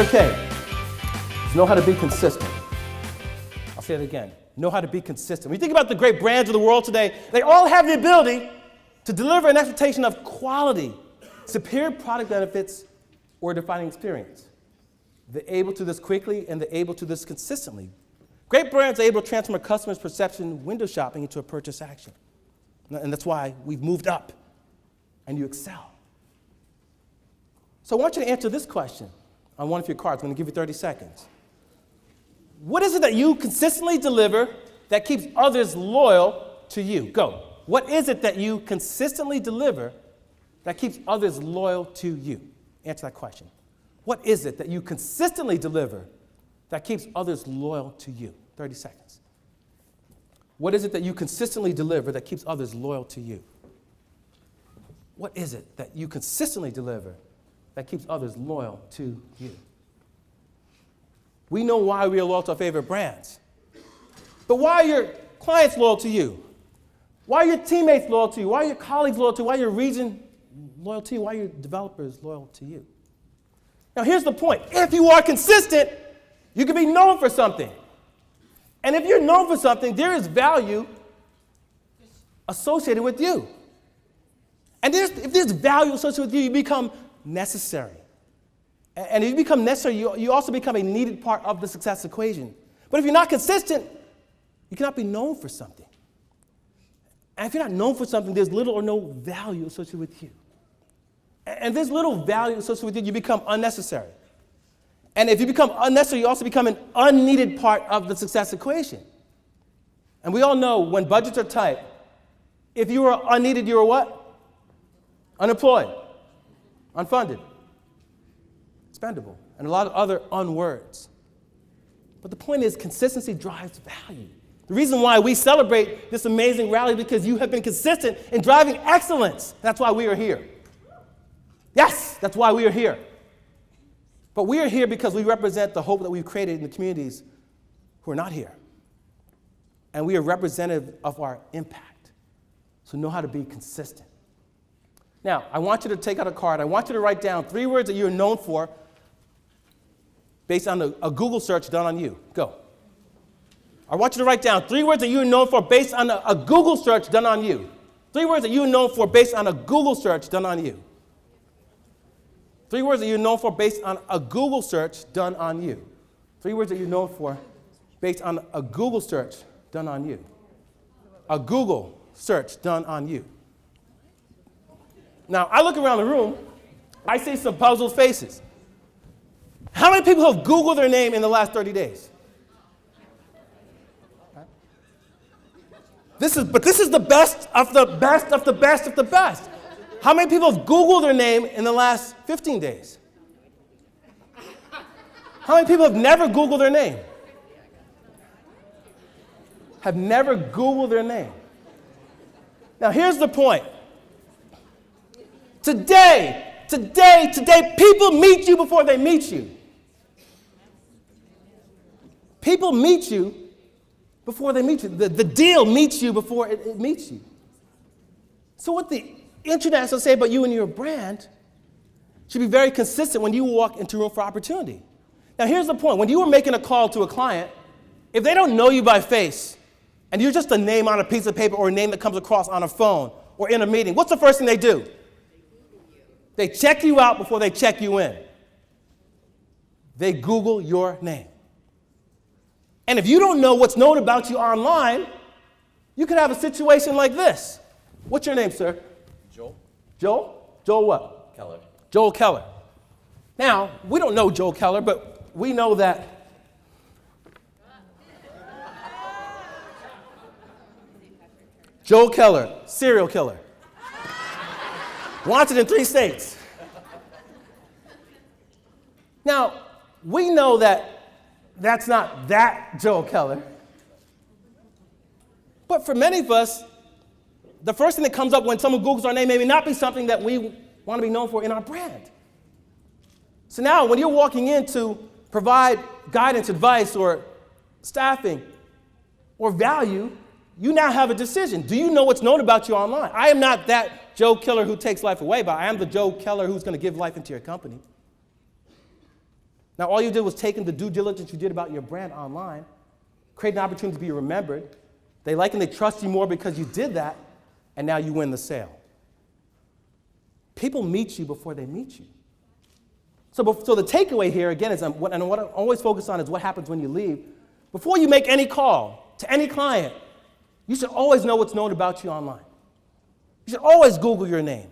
letter K is know how to be consistent. I'll say it again. Know how to be consistent. When you think about the great brands of the world today, they all have the ability to deliver an expectation of quality, superior product benefits, or defining experience. They're able to do this quickly, and they're able to do this consistently. Great brands are able to transform a customer's perception window shopping into a purchase action. And that's why we've moved up, and you excel. So I want you to answer this question on one of your cards. I'm going to give you 30 seconds. What is it that you consistently deliver that keeps others loyal to you? Go. What is it that you consistently deliver that keeps others loyal to you? Answer that question. What is it that you consistently deliver that keeps others loyal to you? 30 seconds. What is it that you consistently deliver that keeps others loyal to you? What is it that you consistently deliver that keeps others loyal to you? We know why we are loyal to our favorite brands. But why are your clients loyal to you? Why are your teammates loyal to you? Why are your colleagues loyal to you? Why are your region loyal to you? Why are your developers loyal to you? Now, here's the point. If you are consistent, you can be known for something. And if you're known for something, there is value associated with you. And if there's value associated with you, you become necessary. And if you become necessary, you also become a needed part of the success equation. But if you're not consistent, you cannot be known for something. And if you're not known for something, there's little or no value associated with you. And if there's little value associated with you, you become unnecessary. And if you become unnecessary, you also become an unneeded part of the success equation. And we all know when budgets are tight, if you are unneeded, you are what? Unemployed, unfunded, expendable, and a lot of other unwords. But the point is, consistency drives value. The reason why we celebrate this amazing rally is because you have been consistent in driving excellence. That's why we are here. Yes, that's why we are here. But we are here because we represent the hope that we've created in the communities who are not here. And we are representative of our impact. So know how to be consistent. Now, I want you to take out a card. I want you to write down 3 words that you're known for based on a Google search done on you. Go. I want you to write down 3 words that you're known for based on a Google search done on you. 3 words that you're known for based on a Google search done on you. 3 words that you're known for based on a Google search done on you. 3 words that you're known for based on a Google search done on you. A Google search done on you. Now, I look around the room, I see some puzzled faces. How many people have Googled their name in the last 30 days? This is the best of the best of the best of the best. How many people have Googled their name in the last 15 days? How many people have never Googled their name? Have never Googled their name. Now, here's the point. Today, people meet you before they meet you. People meet you before they meet you. The deal meets you before it meets you. So what the internet has to say about you and your brand should be very consistent when you walk into room for opportunity. Now, here's the point. When you are making a call to a client, if they don't know you by face, and you're just a name on a piece of paper or a name that comes across on a phone or in a meeting, what's the first thing they do? They check you out before they check you in. They Google your name. And if you don't know what's known about you online, you could have a situation like this. What's your name, sir? Joel. Joel? Joel what? Keller. Joel Keller. Now, we don't know Joel Keller, but we know that Joel Keller, serial killer. Wanted in 3 states. Now, we know that that's not that Joel Keller. But for many of us, the first thing that comes up when someone Googles our name may not be something that we want to be known for in our brand. So now, when you're walking in to provide guidance, advice, or staffing, or value, you now have a decision. Do you know what's known about you online? I am not that Joe Keller who takes life away, but I am the Joe Keller who's going to give life into your company. Now, all you did was take in the due diligence you did about your brand online, create an opportunity to be remembered. They like and they trust you more because you did that, and now you win the sale. People meet you before they meet you. So the takeaway here, again, is what I always focus on is what happens when you leave. Before you make any call to any client, you should always know what's known about you online. You should always Google your name.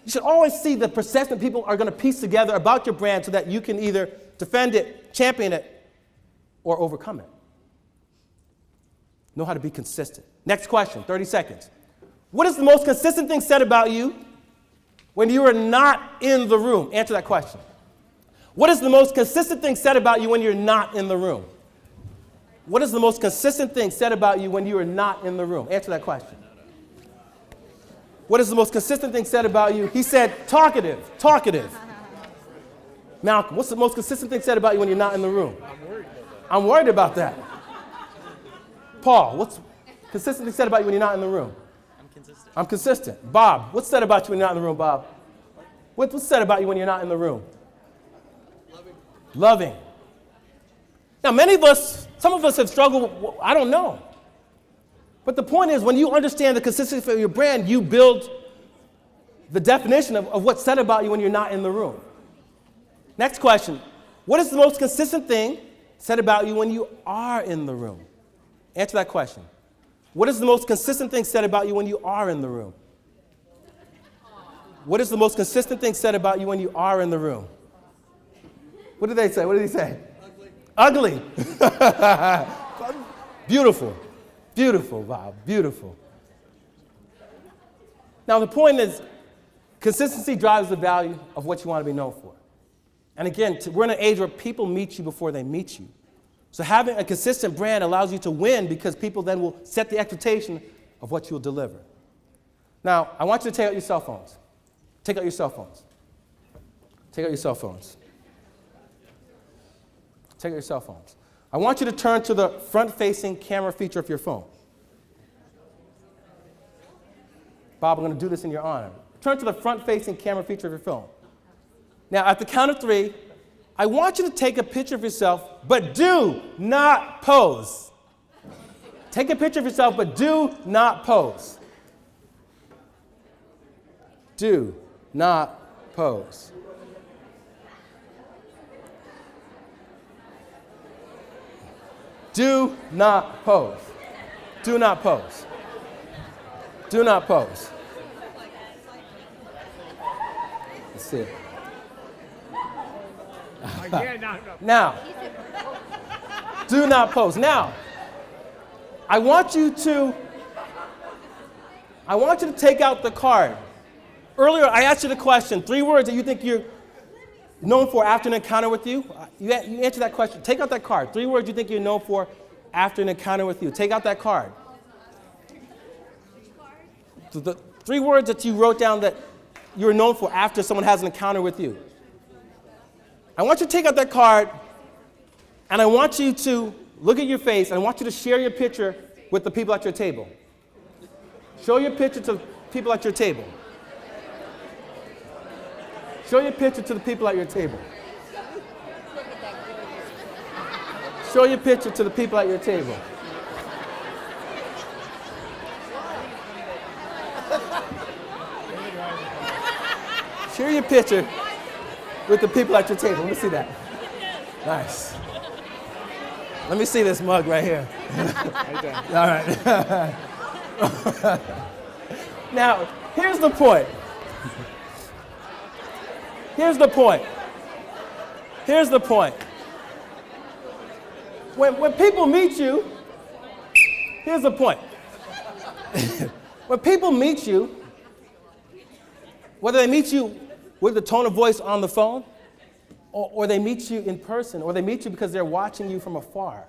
You should always see the perception that people are going to piece together about your brand so that you can either defend it, champion it, or overcome it. Know how to be consistent. Next question, 30 seconds. What is the most consistent thing said about you when you are not in the room? Answer that question. What is the most consistent thing said about you when you're not in the room? What is the most consistent thing said about you when you are not in the room? Answer that question. What is the most consistent thing said about you? He said, talkative. Malcolm, what's the most consistent thing said about you when you're not in the room? I'm worried about that. Paul, what's consistently said about you when you're not in the room? I'm consistent. Bob, what's said about you when you're not in the room, Bob? What's said about you when you're not in the room? Loving. Now, some of us have struggled, I don't know. But the point is, when you understand the consistency of your brand, you build the definition of what's said about you when you're not in the room. Next question. What is the most consistent thing said about you when you are in the room? Answer that question. What is the most consistent thing said about you when you are in the room? What is the most consistent thing said about you when you are in the room? What did they say? What did he say? Ugly. Beautiful. Beautiful, Bob. Beautiful. Now, the point is, consistency drives the value of what you want to be known for. And again, we're in an age where people meet you before they meet you. So having a consistent brand allows you to win because people then will set the expectation of what you'll deliver. Now, I want you to take out your cell phones. Take out your cell phones. Take out your cell phones. Take out your cell phones. I want you to turn to the front-facing camera feature of your phone. Bob, I'm going to do this in your honor. Turn to the front-facing camera feature of your phone. Now, at the count of 3, I want you to take a picture of yourself, but do not pose. Take a picture of yourself, but do not pose. Do not pose. Do not pose. Do not pose. Do not pose. Let's see it. Now, do not pose. Now, I want you to take out the card. Earlier, I asked you the question, 3 words that you think you're known for after an encounter with you. You answer that question. Take out that card. 3 words you think you're known for after an encounter with you. Take out that card. So the 3 words that you wrote down that you're known for after someone has an encounter with you. I want you to take out that card, and I want you to look at your face, and I want you to share your picture with the people at your table. Show your picture to people at your table. Show your picture to the people at your table. Show your picture to the people at your table. Share your picture with the people at your table. Let me see that. Nice. Let me see this mug right here. All right. Now, here's the point. Here's the point. Here's the point. When people meet you, here's the point. When people meet you, whether they meet you with the tone of voice on the phone, or they meet you in person, or they meet you because they're watching you from afar,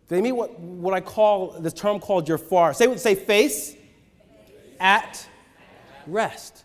they meet what I call, this term called your FAR. Say face at rest.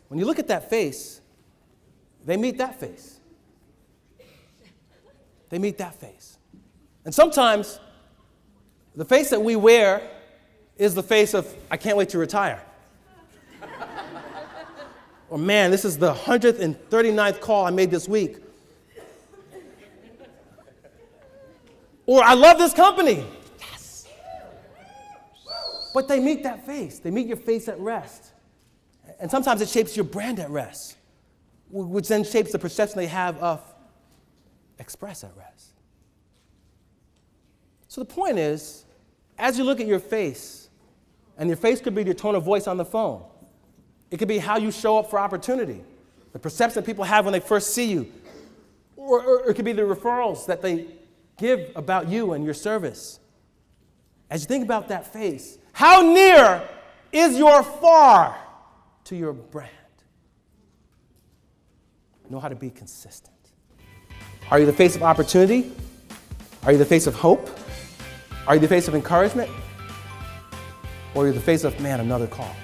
When you look at that face, they meet that face. They meet that face. And sometimes the face that we wear is the face of, I can't wait to retire. Or man, this is the 139th call I made this week. Or I love this company. Yes. But they meet that face. They meet your face at rest. And sometimes it shapes your brand at rest, which then shapes the perception they have of Express at rest. So the point is, as you look at your face, and your face could be your tone of voice on the phone. It could be how you show up for opportunity, the perception that people have when they first see you. Or it could be the referrals that they give about you and your service. As you think about that face, how near is your far to your brand? Know how to be consistent. Are you the face of opportunity? Are you the face of hope? Are you the face of encouragement? Or are you the face of, man, another call?